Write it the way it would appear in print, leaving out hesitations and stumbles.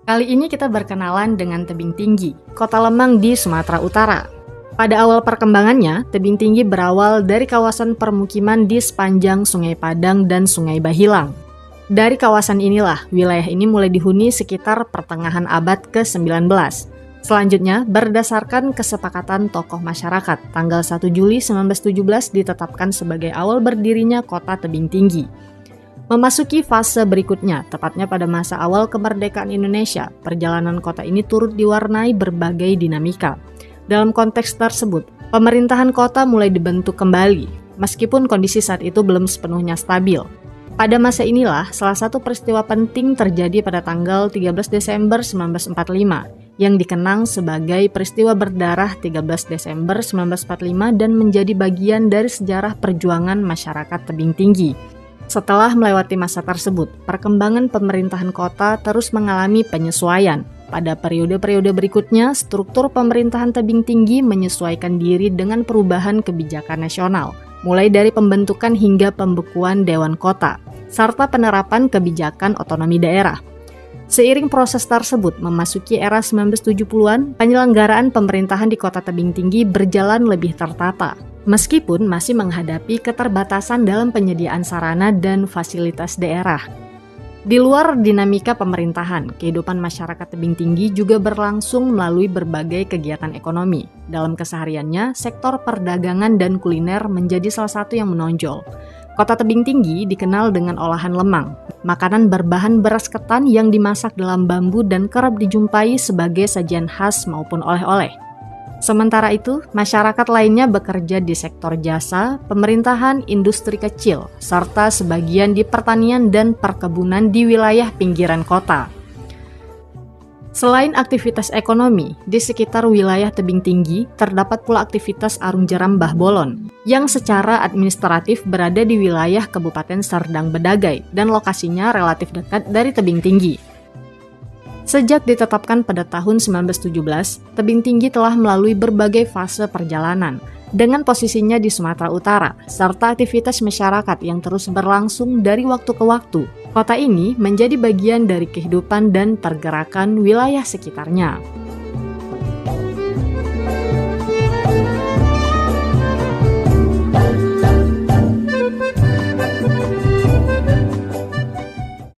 Kali ini kita berkenalan dengan Tebing Tinggi, kota lemang di Sumatera Utara. Pada awal perkembangannya, Tebing Tinggi berawal dari kawasan permukiman di sepanjang Sungai Padang dan Sungai Bahilang. Dari kawasan inilah, wilayah ini mulai dihuni sekitar pertengahan abad ke-19. Selanjutnya, berdasarkan kesepakatan tokoh masyarakat, tanggal 1 Juli 1917 ditetapkan sebagai awal berdirinya kota Tebing Tinggi. Memasuki fase berikutnya, tepatnya pada masa awal kemerdekaan Indonesia, perjalanan kota ini turut diwarnai berbagai dinamika. Dalam konteks tersebut, pemerintahan kota mulai dibentuk kembali, meskipun kondisi saat itu belum sepenuhnya stabil. Pada masa inilah, salah satu peristiwa penting terjadi pada tanggal 13 Desember 1945, yang dikenang sebagai peristiwa berdarah 13 Desember 1945 dan menjadi bagian dari sejarah perjuangan masyarakat Tebing Tinggi. Setelah melewati masa tersebut, perkembangan pemerintahan kota terus mengalami penyesuaian. Pada periode-periode berikutnya, struktur pemerintahan Tebing Tinggi menyesuaikan diri dengan perubahan kebijakan nasional, mulai dari pembentukan hingga pembekuan Dewan Kota, serta penerapan kebijakan otonomi daerah. Seiring proses tersebut memasuki era 1970-an, penyelenggaraan pemerintahan di kota Tebing Tinggi berjalan lebih tertata. Meskipun masih menghadapi keterbatasan dalam penyediaan sarana dan fasilitas daerah. Di luar dinamika pemerintahan, kehidupan masyarakat Tebing Tinggi juga berlangsung melalui berbagai kegiatan ekonomi. Dalam kesehariannya, sektor perdagangan dan kuliner menjadi salah satu yang menonjol. Kota Tebing Tinggi dikenal dengan olahan lemang, makanan berbahan beras ketan yang dimasak dalam bambu dan kerap dijumpai sebagai sajian khas maupun oleh-oleh. Sementara itu, masyarakat lainnya bekerja di sektor jasa, pemerintahan, industri kecil, serta sebagian di pertanian dan perkebunan di wilayah pinggiran kota. Selain aktivitas ekonomi, di sekitar wilayah Tebing Tinggi terdapat pula aktivitas Arung Jeram Mbah Bolon, yang secara administratif berada di wilayah Kabupaten Serdang Bedagai dan lokasinya relatif dekat dari Tebing Tinggi. Sejak ditetapkan pada tahun 1917, Tebing Tinggi telah melalui berbagai fase perjalanan, dengan posisinya di Sumatera Utara, serta aktivitas masyarakat yang terus berlangsung dari waktu ke waktu. Kota ini menjadi bagian dari kehidupan dan pergerakan wilayah sekitarnya.